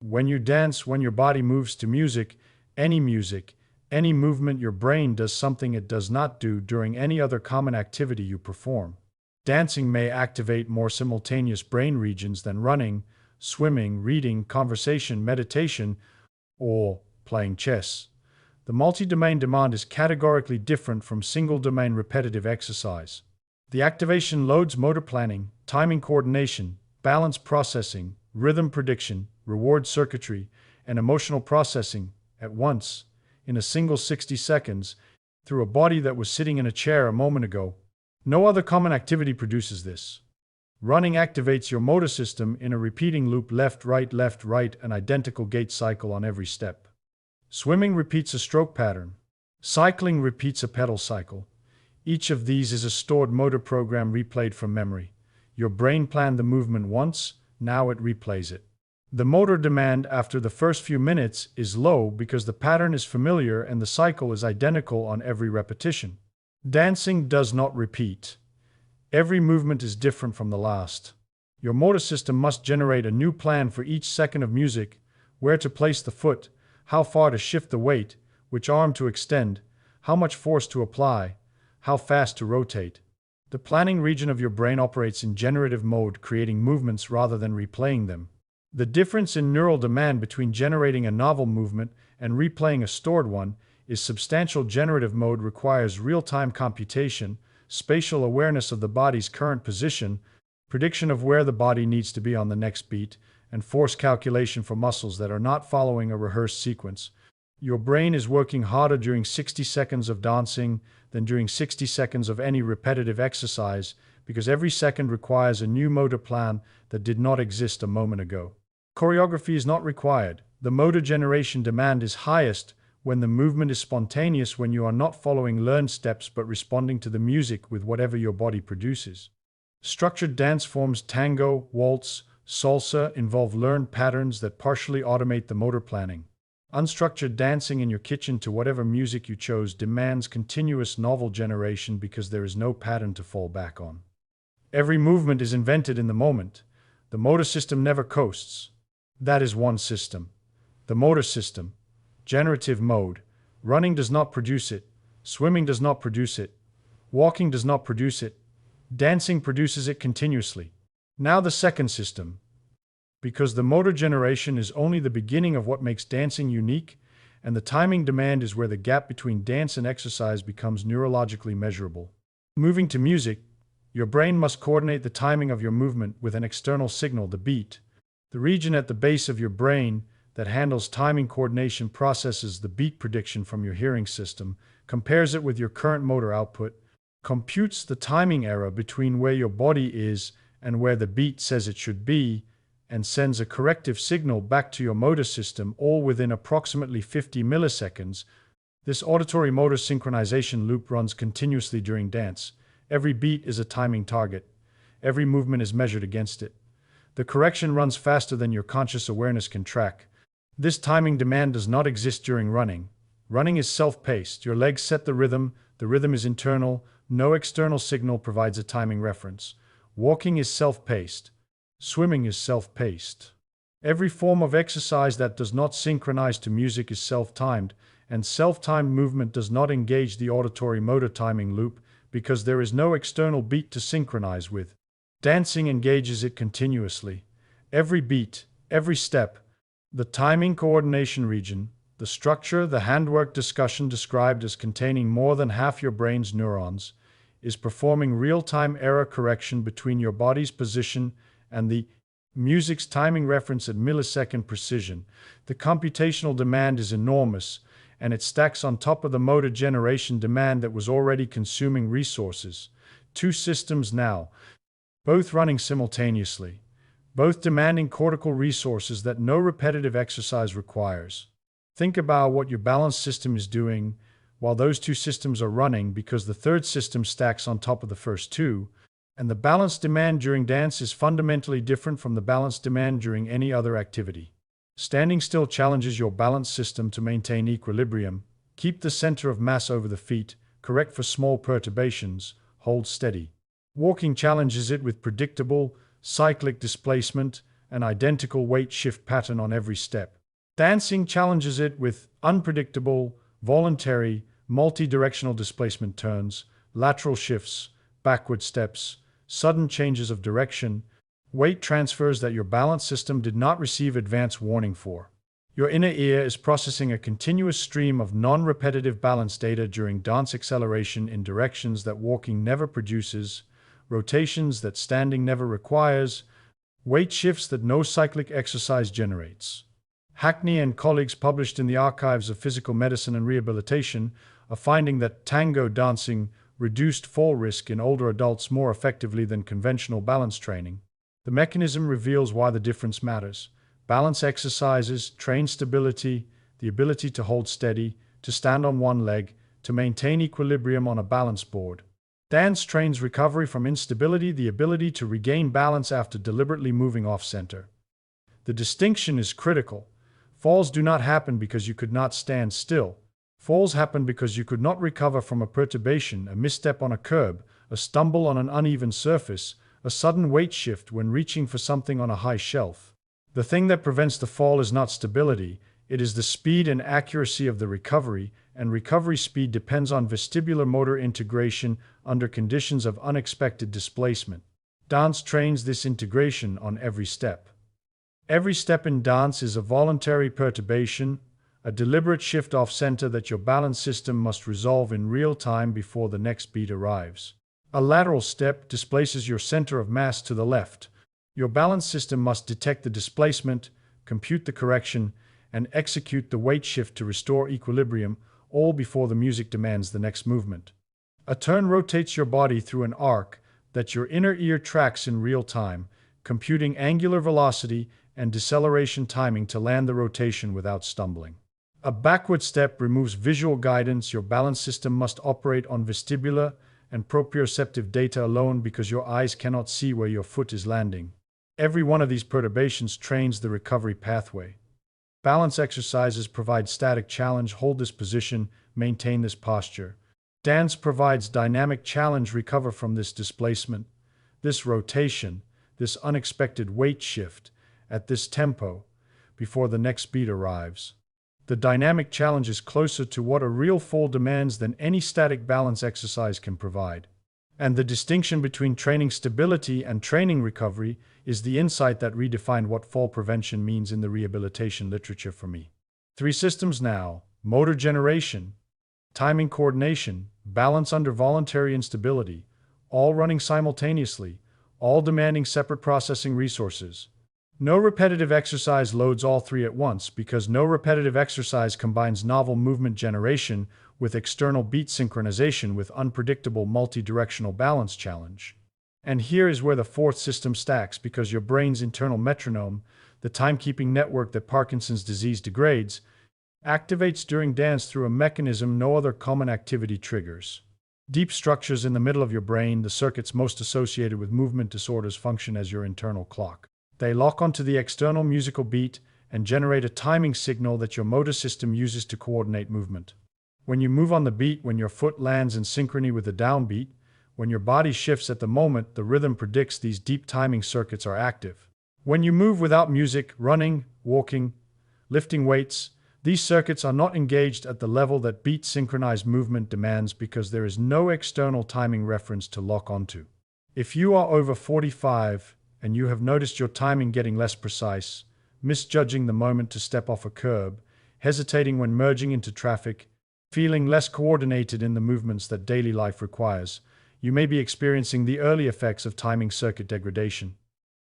When you dance, when your body moves to music, any movement, your brain does something it does not do during any other common activity you perform. Dancing may activate more simultaneous brain regions than running, swimming, reading, conversation, meditation, or playing chess. The multi-domain demand is categorically different from single-domain repetitive exercise. The activation loads motor planning, timing coordination, balance processing, rhythm prediction, reward circuitry, and emotional processing at once, in a single 60 seconds, through a body that was sitting in a chair a moment ago. No other common activity produces this. Running activates your motor system in a repeating loop, left, right, an identical gait cycle on every step. Swimming repeats a stroke pattern. Cycling repeats a pedal cycle. Each of these is a stored motor program replayed from memory. Your brain planned the movement once, now it replays it. The motor demand after the first few minutes is low because the pattern is familiar and the cycle is identical on every repetition. Dancing does not repeat. Every movement is different from the last. Your motor system must generate a new plan for each second of music: where to place the foot, how far to shift the weight, which arm to extend, how much force to apply, how fast to rotate. The planning region of your brain operates in generative mode, creating movements rather than replaying them. The difference in neural demand between generating a novel movement and replaying a stored one is substantial. Generative mode requires real-time computation, spatial awareness of the body's current position, prediction of where the body needs to be on the next beat, and force calculation for muscles that are not following a rehearsed sequence. Your brain is working harder during 60 seconds of dancing than during 60 seconds of any repetitive exercise, because every second requires a new motor plan that did not exist a moment ago. Choreography is not required. The motor generation demand is highest when the movement is spontaneous, when you are not following learned steps but responding to the music with whatever your body produces. Structured dance forms, tango, waltz, salsa, involve learned patterns that partially automate the motor planning. Unstructured dancing in your kitchen to whatever music you chose demands continuous novel generation because there is no pattern to fall back on. Every movement is invented in the moment. The motor system never coasts. That is one system. The motor system. Generative mode. Running does not produce it. Swimming does not produce it. Walking does not produce it. Dancing produces it continuously. Now the second system. Because the motor generation is only the beginning of what makes dancing unique, and the timing demand is where the gap between dance and exercise becomes neurologically measurable. Moving to music, your brain must coordinate the timing of your movement with an external signal, the beat. The region at the base of your brain that handles timing coordination processes the beat prediction from your hearing system, compares it with your current motor output, computes the timing error between where your body is and where the beat says it should be, and sends a corrective signal back to your motor system, all within approximately 50 milliseconds. This auditory-motor synchronization loop runs continuously during dance. Every beat is a timing target. Every movement is measured against it. The correction runs faster than your conscious awareness can track. This timing demand does not exist during running. Running is self-paced. Your legs set the rhythm is internal, no external signal provides a timing reference. Walking is self-paced. Swimming is self-paced. Every form of exercise that does not synchronize to music is self-timed, and self-timed movement does not engage the auditory-motor timing loop because there is no external beat to synchronize with. Dancing engages it continuously. Every beat, every step. The timing coordination region, the structure, the handwork discussion described as containing more than half your brain's neurons, is performing real-time error correction between your body's position and the music's timing reference at millisecond precision. The computational demand is enormous, and it stacks on top of the motor generation demand that was already consuming resources. Two systems now, both running simultaneously, both demanding cortical resources that no repetitive exercise requires. Think about what your balance system is doing while those two systems are running, because the third system stacks on top of the first two, and the balance demand during dance is fundamentally different from the balance demand during any other activity. Standing still challenges your balance system to maintain equilibrium, keep the center of mass over the feet, correct for small perturbations, hold steady. Walking challenges it with predictable, cyclic displacement an identical weight shift pattern on every step. Dancing challenges it with unpredictable, voluntary, multi-directional displacement turns, lateral shifts, backward steps, sudden changes of direction, weight transfers that your balance system did not receive advance warning for. Your inner ear is processing a continuous stream of non-repetitive balance data during dance acceleration in directions that walking never produces, rotations that standing never requires, weight shifts that no cyclic exercise generates. Hackney and colleagues published in the Archives of Physical Medicine and Rehabilitation a finding that tango dancing reduced fall risk in older adults more effectively than conventional balance training. The mechanism reveals why the difference matters. Balance exercises train stability, the ability to hold steady, to stand on one leg, to maintain equilibrium on a balance board. Dance trains recovery from instability, the ability to regain balance after deliberately moving off-center. The distinction is critical. Falls do not happen because you could not stand still. Falls happen because you could not recover from a perturbation, a misstep on a curb, a stumble on an uneven surface, a sudden weight shift when reaching for something on a high shelf. The thing that prevents the fall is not stability, it is the speed and accuracy of the recovery, and recovery speed depends on vestibular motor integration under conditions of unexpected displacement. Dance trains this integration on every step. Every step in dance is a voluntary perturbation, a deliberate shift off-center that your balance system must resolve in real time before the next beat arrives. A lateral step displaces your center of mass to the left. Your balance system must detect the displacement, compute the correction, and execute the weight shift to restore equilibrium, all before the music demands the next movement. A turn rotates your body through an arc that your inner ear tracks in real time, computing angular velocity and deceleration timing to land the rotation without stumbling. A backward step removes visual guidance. Your balance system must operate on vestibular and proprioceptive data alone because your eyes cannot see where your foot is landing. Every one of these perturbations trains the recovery pathway. Balance exercises provide static challenge, hold this position, maintain this posture. Dance provides dynamic challenge, recover from this displacement, this rotation, this unexpected weight shift, at this tempo, before the next beat arrives. The dynamic challenge is closer to what a real fall demands than any static balance exercise can provide. And the distinction between training stability and training recovery is the insight that redefined what fall prevention means in the rehabilitation literature for me. 3 systems now: motor generation, timing coordination, balance under voluntary instability, all running simultaneously, all demanding separate processing resources. No repetitive exercise loads all 3 at once because no repetitive exercise combines novel movement generation with external beat synchronization with unpredictable multi-directional balance challenge. And here is where the 4th system stacks, because your brain's internal metronome, the timekeeping network that Parkinson's disease degrades, activates during dance through a mechanism no other common activity triggers. Deep structures in the middle of your brain, the circuits most associated with movement disorders, function as your internal clock. They lock onto the external musical beat and generate a timing signal that your motor system uses to coordinate movement. When you move on the beat, when your foot lands in synchrony with the downbeat, when your body shifts at the moment the rhythm predicts, these deep timing circuits are active. When you move without music, running, walking, lifting weights, these circuits are not engaged at the level that beat synchronized movement demands because there is no external timing reference to lock onto. If you are over 45 and you have noticed your timing getting less precise, misjudging the moment to step off a curb, hesitating when merging into traffic, feeling less coordinated in the movements that daily life requires, you may be experiencing the early effects of timing circuit degradation.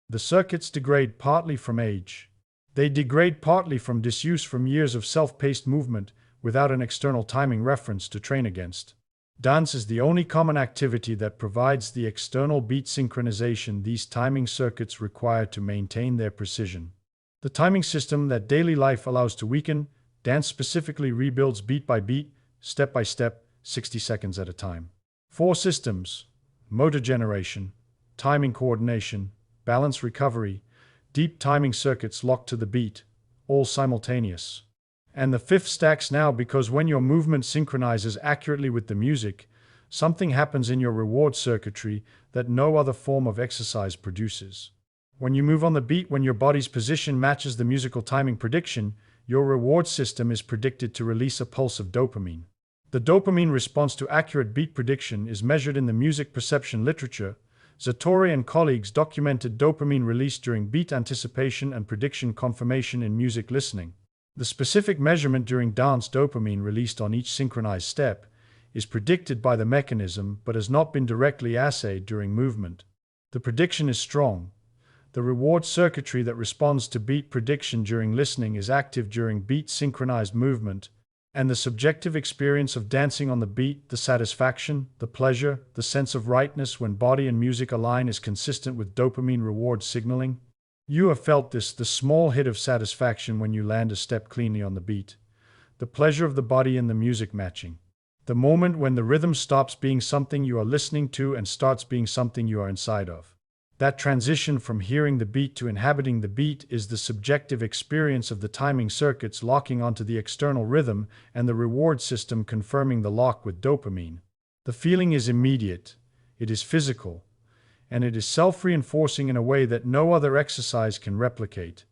The circuits degrade partly from age. They degrade partly from disuse from years of self-paced movement without an external timing reference to train against. Dance is the only common activity that provides the external beat synchronization these timing circuits require to maintain their precision. The timing system that daily life allows to weaken, dance specifically rebuilds beat by beat, step by step, 60 seconds at a time. 4 systems: motor generation, timing coordination, balance recovery, deep timing circuits locked to the beat, all simultaneous. And the 5th stacks now because when your movement synchronizes accurately with the music, something happens in your reward circuitry that no other form of exercise produces. When you move on the beat, when your body's position matches the musical timing prediction, your reward system is predicted to release a pulse of dopamine. The dopamine response to accurate beat prediction is measured in the music perception literature. Zatori and colleagues documented dopamine release during beat anticipation and prediction confirmation in music listening. The specific measurement during dance dopamine released on each synchronized step is predicted by the mechanism but has not been directly assayed during movement. The prediction is strong. The reward circuitry that responds to beat prediction during listening is active during beat synchronized movement, and the subjective experience of dancing on the beat, the satisfaction, the pleasure, the sense of rightness when body and music align is consistent with dopamine reward signaling. You have felt this, the small hit of satisfaction when you land a step cleanly on the beat, the pleasure of the body and the music matching, the moment when the rhythm stops being something you are listening to and starts being something you are inside of. That transition from hearing the beat to inhabiting the beat is the subjective experience of the timing circuits locking onto the external rhythm and the reward system confirming the lock with dopamine. The feeling is immediate, it is physical, and it is self-reinforcing in a way that no other exercise can replicate.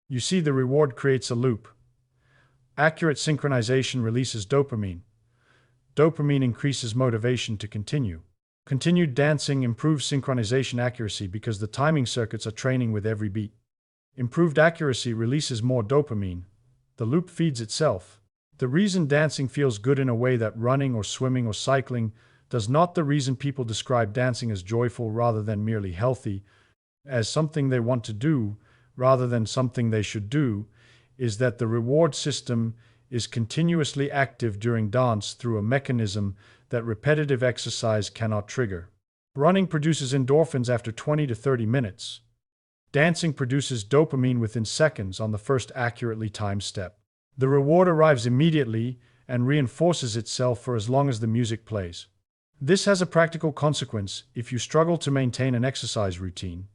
You see, the reward creates a loop. Accurate synchronization releases dopamine. Dopamine increases motivation to continue. Continued dancing improves synchronization accuracy because the timing circuits are training with every beat. Improved accuracy releases more dopamine. The loop feeds itself. The reason dancing feels good in a way that running or swimming or cycling does not, the reason people describe dancing as joyful rather than merely healthy, as something they want to do rather than something they should do, is that the reward system is continuously active during dance through a mechanism that repetitive exercise cannot trigger. Running produces endorphins after 20 to 30 minutes. Dancing produces dopamine within seconds on the first accurately timed step. The reward arrives immediately and reinforces itself for as long as the music plays. This has a practical consequence if you struggle to maintain an exercise routine.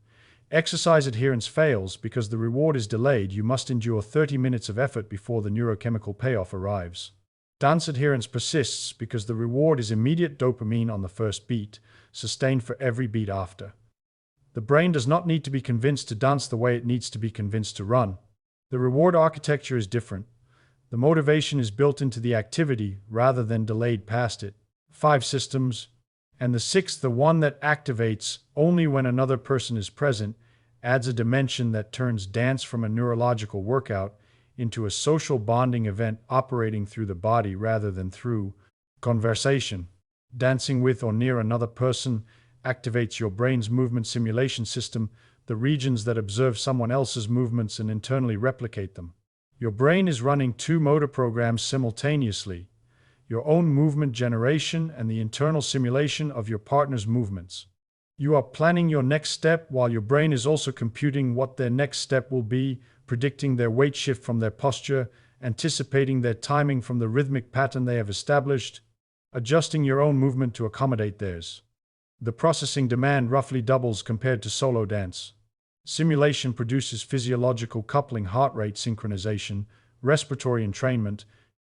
Exercise adherence fails because the reward is delayed. You must endure 30 minutes of effort before the neurochemical payoff arrives. Dance adherence persists because the reward is immediate dopamine on the first beat, sustained for every beat after. The brain does not need to be convinced to dance the way it needs to be convinced to run. The reward architecture is different. The motivation is built into the activity rather than delayed past it. 5 systems, and the 6th, the one that activates only when another person is present, adds a dimension that turns dance from a neurological workout into a social bonding event operating through the body rather than through conversation. Dancing with or near another person activates your brain's movement simulation system, the regions that observe someone else's movements and internally replicate them. Your brain is running 2 motor programs simultaneously: your own movement generation and the internal simulation of your partner's movements. You are planning your next step while your brain is also computing what their next step will be, predicting their weight shift from their posture, anticipating their timing from the rhythmic pattern they have established, adjusting your own movement to accommodate theirs. The processing demand roughly doubles compared to solo dance. Simulation produces physiological coupling, heart rate synchronization, respiratory entrainment,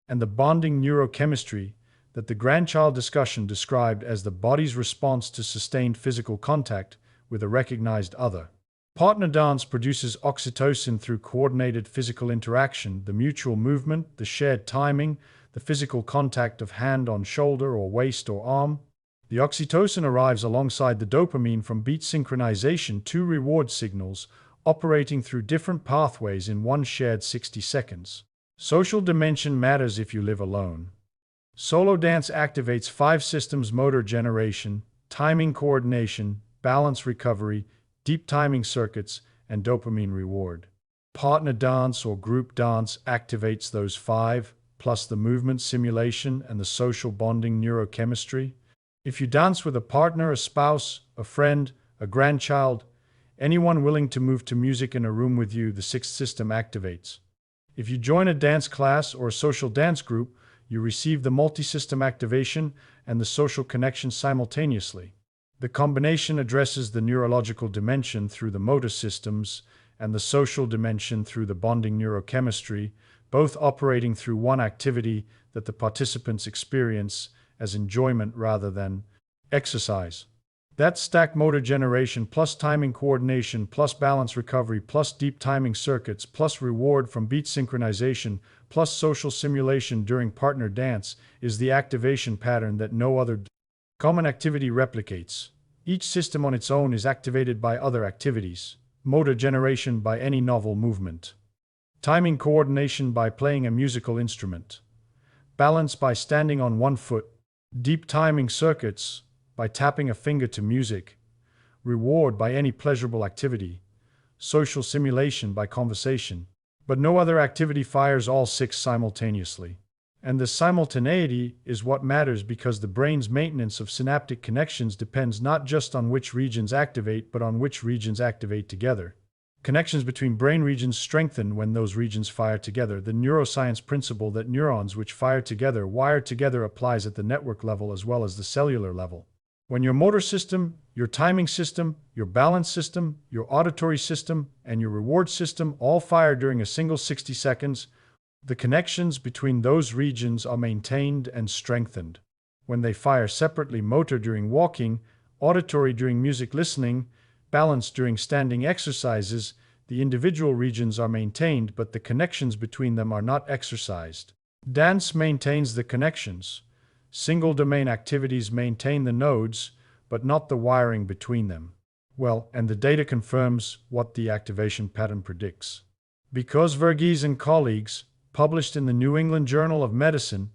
and the bonding neurochemistry that the grandchild discussion described as the body's response to sustained physical contact with a recognized other. Partner dance produces oxytocin through coordinated physical interaction, the mutual movement, the shared timing, the physical contact of hand on shoulder or waist or arm. The oxytocin arrives alongside the dopamine from beat synchronization, 2 reward signals operating through different pathways in one shared 60 seconds. Social dimension matters if you live alone. Solo dance activates 5 systems: motor generation, timing coordination, balance recovery, deep timing circuits, and dopamine reward. Partner dance or group dance activates those 5, plus the movement simulation and the social bonding neurochemistry. If you dance with a partner, a spouse, a friend, a grandchild, anyone willing to move to music in a room with you, the 6th system activates. If you join a dance class or a social dance group, you receive the multi-system activation and the social connection simultaneously. The combination addresses the neurological dimension through the motor systems and the social dimension through the bonding neurochemistry, both operating through one activity that the participants experience as enjoyment rather than exercise. That's stack motor generation plus timing coordination plus balance recovery plus deep timing circuits plus reward from beat synchronization plus social simulation during partner dance is the activation pattern that no other common activity replicates. Each system on its own is activated by other activities. Motor generation by any novel movement. Timing coordination by playing a musical instrument. Balance by standing on one foot. Deep timing circuits by tapping a finger to music. Reward by any pleasurable activity. Social simulation by conversation. But no other activity fires all six simultaneously. And the simultaneity is what matters because the brain's maintenance of synaptic connections depends not just on which regions activate but on which regions activate together. Connections between brain regions strengthen when those regions fire together. The neuroscience principle that neurons which fire together wire together applies at the network level as well as the cellular level. When your motor system, your timing system, your balance system, your auditory system, and your reward system all fire during a single 60 seconds, the connections between those regions are maintained and strengthened. When they fire separately, motor during walking, auditory during music listening, balance during standing exercises, the individual regions are maintained but the connections between them are not exercised. Dance maintains the connections. Single domain activities maintain the nodes, but not the wiring between them. Well, and the data confirms what the activation pattern predicts. Because Verghese and colleagues published in the New England Journal of Medicine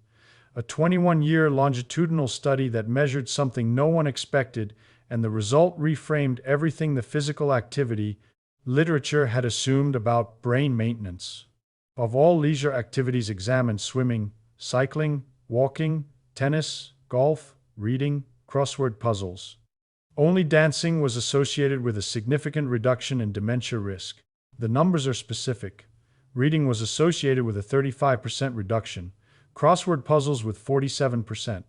a 21-year longitudinal study that measured something no one expected, and the result reframed everything the physical activity literature had assumed about brain maintenance. Of all leisure activities examined, swimming, cycling, walking, tennis, golf, reading, crossword puzzles. Only dancing was associated with a significant reduction in dementia risk. The numbers are specific. Reading was associated with a 35% reduction, crossword puzzles with 47%.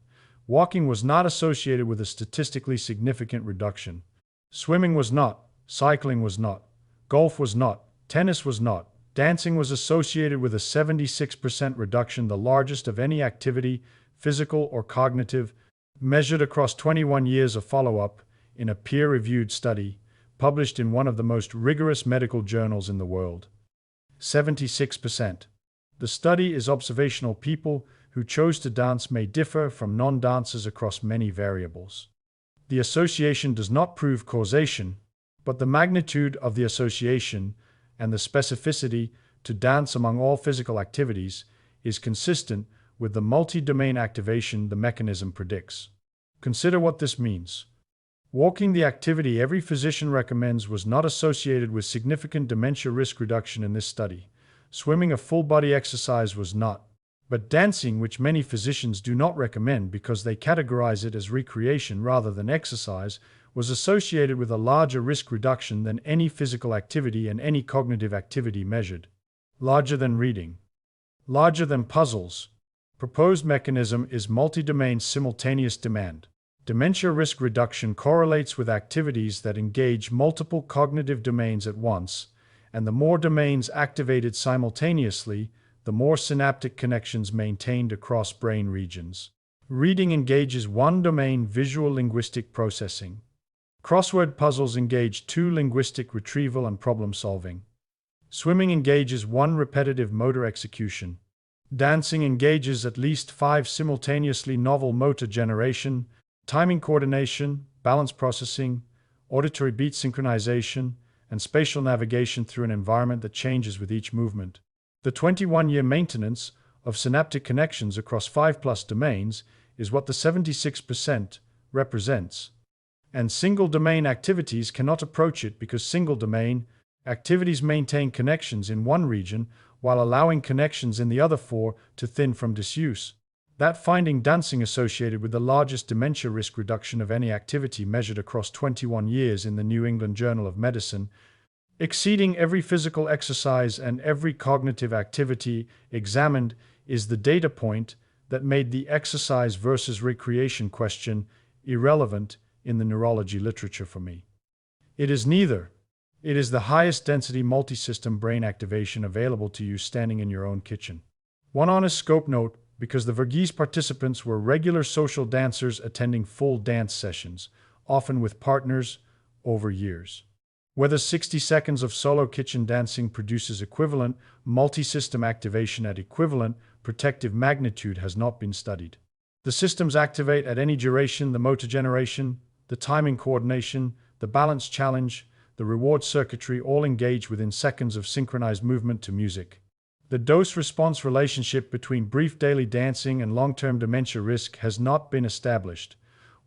Walking was not associated with a statistically significant reduction. Swimming was not, cycling was not, golf was not, tennis was not. Dancing was associated with a 76% reduction, the largest of any activity, physical or cognitive, measured across 21 years of follow-up in a peer-reviewed study published in one of the most rigorous medical journals in the world. 76%. The study is observational. People who chose to dance may differ from non-dancers across many variables. The association does not prove causation, but the magnitude of the association and the specificity to dance among all physical activities is consistent with the multi-domain activation the mechanism predicts. Consider what this means. Walking, the activity every physician recommends, was not associated with significant dementia risk reduction in this study. Swimming, a full-body exercise, was not. But dancing, which many physicians do not recommend because they categorize it as recreation rather than exercise, was associated with a larger risk reduction than any physical activity and any cognitive activity measured. Larger than reading. Larger than puzzles. Proposed mechanism is multi-domain simultaneous demand. Dementia risk reduction correlates with activities that engage multiple cognitive domains at once, and the more domains activated simultaneously, the more synaptic connections maintained across brain regions. Reading engages one domain, visual linguistic processing. Crossword puzzles engage two, linguistic retrieval and problem solving. Swimming engages one, repetitive motor execution. Dancing engages at least five, simultaneously, novel motor generation, timing coordination, balance processing, auditory beat synchronization, and spatial navigation through an environment that changes with each movement. The 21-year maintenance of synaptic connections across 5+ domains is what the 76% represents. And single-domain activities cannot approach it because single-domain activities maintain connections in one region while allowing connections in the other four to thin from disuse. That finding dancing associated with the largest dementia risk reduction of any activity measured across 21 years in the New England Journal of Medicine, exceeding every physical exercise and every cognitive activity examined, is the data point that made the exercise versus recreation question irrelevant in the neurology literature for me. It is neither. It is the highest density multi-system brain activation available to you standing in your own kitchen. One honest scope note: because the Verghese participants were regular social dancers attending full dance sessions, often with partners, over years. Whether 60 seconds of solo kitchen dancing produces equivalent multi-system activation at equivalent protective magnitude has not been studied. The systems activate at any duration: the motor generation, the timing coordination, the balance challenge, the reward circuitry all engage within seconds of synchronized movement to music. The dose-response relationship between brief daily dancing and long-term dementia risk has not been established.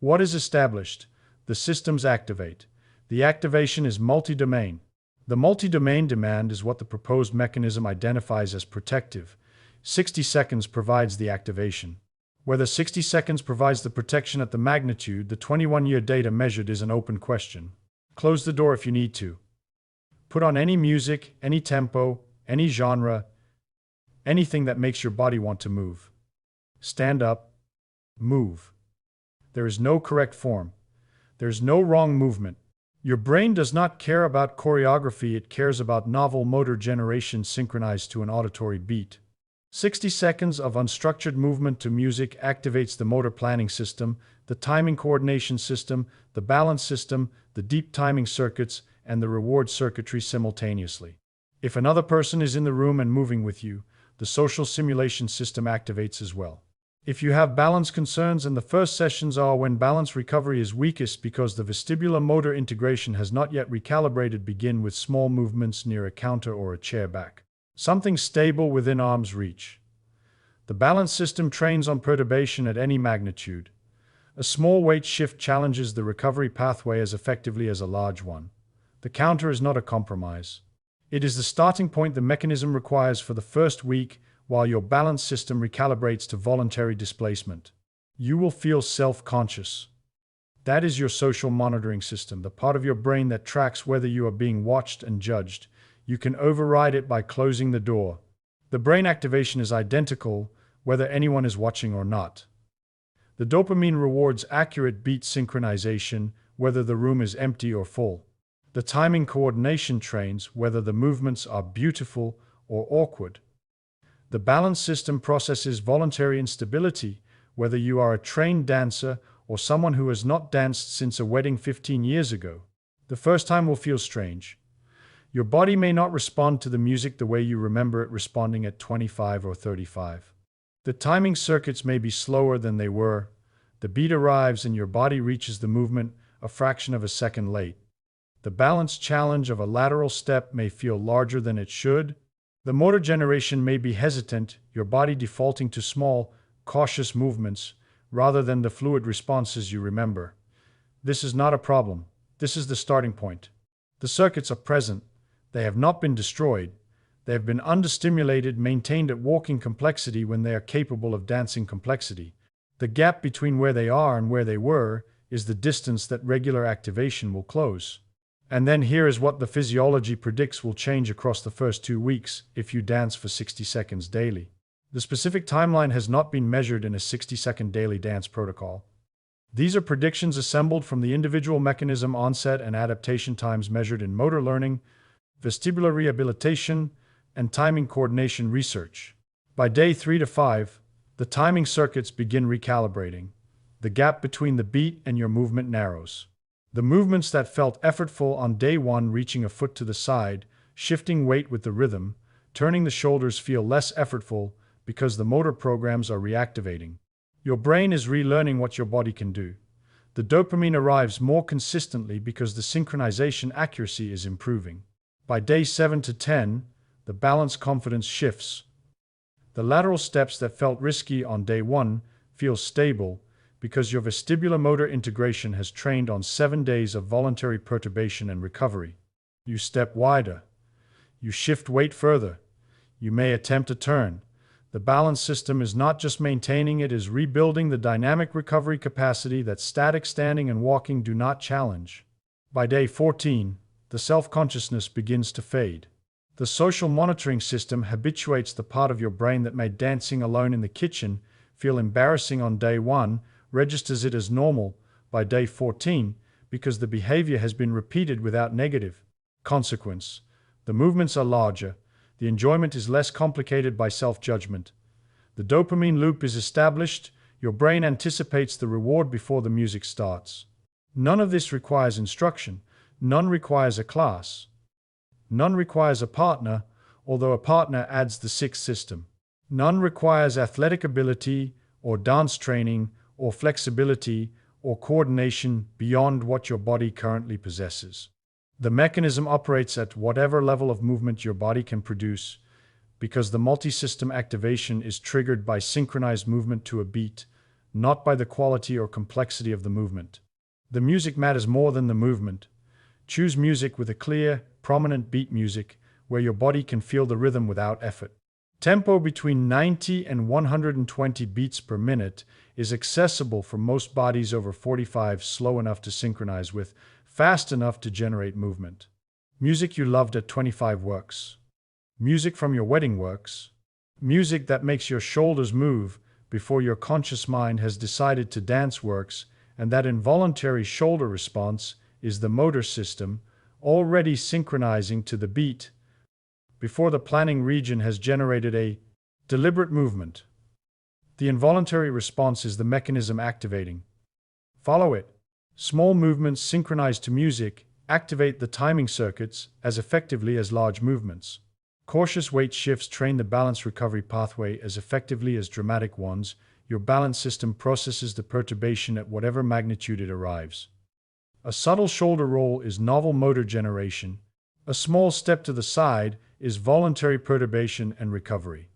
What is established? The systems activate. The activation is multi-domain. The multi-domain demand is what the proposed mechanism identifies as protective. 60 seconds provides the activation. Whether 60 seconds provides the protection at the magnitude the 21-year data measured is an open question. Close the door if you need to. Put on any music, any tempo, any genre, anything that makes your body want to move. Stand up, move. There is no correct form. There is no wrong movement. Your brain does not care about choreography, it cares about novel motor generation synchronized to an auditory beat. 60 seconds of unstructured movement to music activates the motor planning system, the timing coordination system, the balance system, the deep timing circuits, and the reward circuitry simultaneously. If another person is in the room and moving with you, the social simulation system activates as well. If you have balance concerns, and the first sessions are when balance recovery is weakest because the vestibular motor integration has not yet recalibrated, begin with small movements near a counter or a chair back. Something stable within arm's reach. The balance system trains on perturbation at any magnitude. A small weight shift challenges the recovery pathway as effectively as a large one. The counter is not a compromise. It is the starting point the mechanism requires for the first week while your balance system recalibrates to voluntary displacement. You will feel self-conscious. That is your social monitoring system, the part of your brain that tracks whether you are being watched and judged. You can override it by closing the door. The brain activation is identical whether anyone is watching or not. The dopamine rewards accurate beat synchronization whether the room is empty or full. The timing coordination trains whether the movements are beautiful or awkward. The balance system processes voluntary instability whether you are a trained dancer or someone who has not danced since a wedding 15 years ago. The first time will feel strange. Your body may not respond to the music the way you remember it responding at 25 or 35. The timing circuits may be slower than they were. The beat arrives and your body reaches the movement a fraction of a second late. The balance challenge of a lateral step may feel larger than it should. The motor generation may be hesitant, your body defaulting to small, cautious movements rather than the fluid responses you remember. This is not a problem. This is the starting point. The circuits are present. They have not been destroyed. They have been understimulated, maintained at walking complexity when they are capable of dancing complexity. The gap between where they are and where they were is the distance that regular activation will close. And then here is what the physiology predicts will change across the first 2 weeks if you dance for 60 seconds daily. The specific timeline has not been measured in a 60-second daily dance protocol. These are predictions assembled from the individual mechanism onset and adaptation times measured in motor learning, vestibular rehabilitation, and timing coordination research. By day 3 to 5, the timing circuits begin recalibrating. The gap between the beat and your movement narrows. The movements that felt effortful on day 1, reaching a foot to the side, shifting weight with the rhythm, turning the shoulders, feel less effortful because the motor programs are reactivating. Your brain is relearning what your body can do. The dopamine arrives more consistently because the synchronization accuracy is improving. By day 7 to 10, the balance confidence shifts. The lateral steps that felt risky on day 1 feel stable because your vestibular motor integration has trained on 7 days of voluntary perturbation and recovery. You step wider. You shift weight further. You may attempt a turn. The balance system is not just maintaining, it is rebuilding the dynamic recovery capacity that static standing and walking do not challenge. By day 14, the self-consciousness begins to fade. The social monitoring system habituates the part of your brain that made dancing alone in the kitchen feel embarrassing on day 1, registers it as normal by day 14 because the behavior has been repeated without negative consequence. The movements are larger. The enjoyment is less complicated by self-judgment. The dopamine loop is established. Your brain anticipates the reward before the music starts. None of this requires instruction. None requires a class. None requires a partner, although a partner adds the sixth system. None requires athletic ability or dance training or flexibility or coordination beyond what your body currently possesses. The mechanism operates at whatever level of movement your body can produce, because the multi-system activation is triggered by synchronized movement to a beat, not by the quality or complexity of the movement. The music matters more than the movement. Choose music with a clear, prominent beat music, where your body can feel the rhythm without effort. Tempo between 90 and 120 beats per minute is accessible for most bodies over 45, slow enough to synchronize with, fast enough to generate movement. Music you loved at 25 works. Music from your wedding works. Music that makes your shoulders move before your conscious mind has decided to dance works, and that involuntary shoulder response is the motor system already synchronizing to the beat before the planning region has generated a deliberate movement. The involuntary response is the mechanism activating. Follow it. Small movements synchronized to music activate the timing circuits as effectively as large movements. Cautious weight shifts train the balance recovery pathway as effectively as dramatic ones. Your balance system processes the perturbation at whatever magnitude it arrives. A subtle shoulder roll is novel motor generation. A small step to the side is voluntary perturbation and recovery.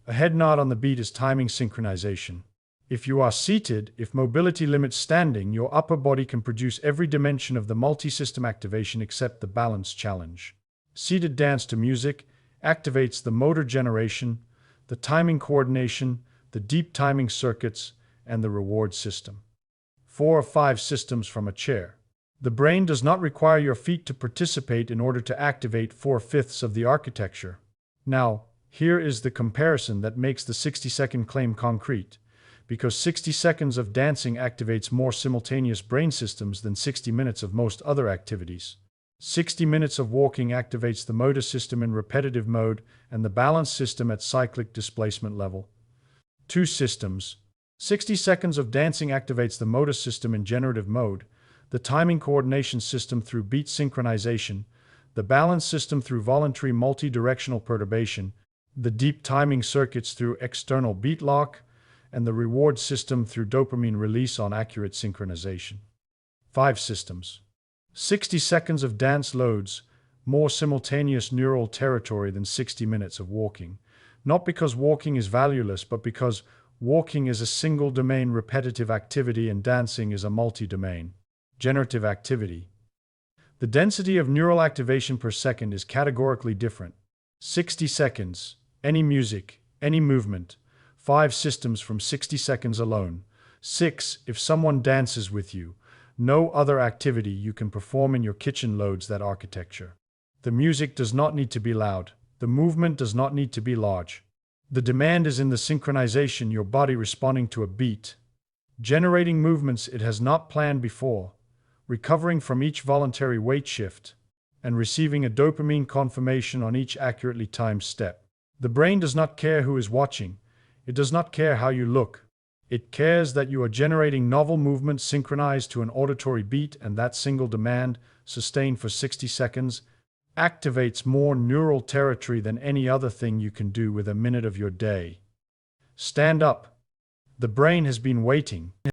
A head nod on the beat is timing synchronization. If you are seated, if mobility limits standing, your upper body can produce every dimension of the multi-system activation except the balance challenge. Seated dance to music activates the motor generation, the timing coordination, the deep timing circuits, and the reward system. 4 or 5 systems from a chair. The brain does not require your feet to participate in order to activate 4/5 of the architecture. Now, here is the comparison that makes the 60-second claim concrete. Because 60 seconds of dancing activates more simultaneous brain systems than 60 minutes of most other activities. 60 minutes of walking activates the motor system in repetitive mode and the balance system at cyclic displacement level. 2 systems. 60 seconds of dancing activates the motor system in generative mode, the timing coordination system through beat synchronization, the balance system through voluntary multi-directional perturbation, the deep timing circuits through external beat lock, and the reward system through dopamine release on accurate synchronization. 5 systems. 60 seconds of dance loads more simultaneous neural territory than 60 minutes of walking, not because walking is valueless, but because walking is a single-domain repetitive activity and dancing is a multi-domain generative activity. The density of neural activation per second is categorically different. 60 seconds, any music, any movement, 5 systems from 60 seconds alone. 6, if someone dances with you, no other activity you can perform in your kitchen loads that architecture. The music does not need to be loud. The movement does not need to be large. The demand is in the synchronization, your body responding to a beat, generating movements it has not planned before, recovering from each voluntary weight shift, and receiving a dopamine confirmation on each accurately timed step. The brain does not care who is watching. It does not care how you look. It cares that you are generating novel movements synchronized to an auditory beat, and that single demand, sustained for 60 seconds, activates more neural territory than any other thing you can do with a minute of your day. Stand up. The brain has been waiting.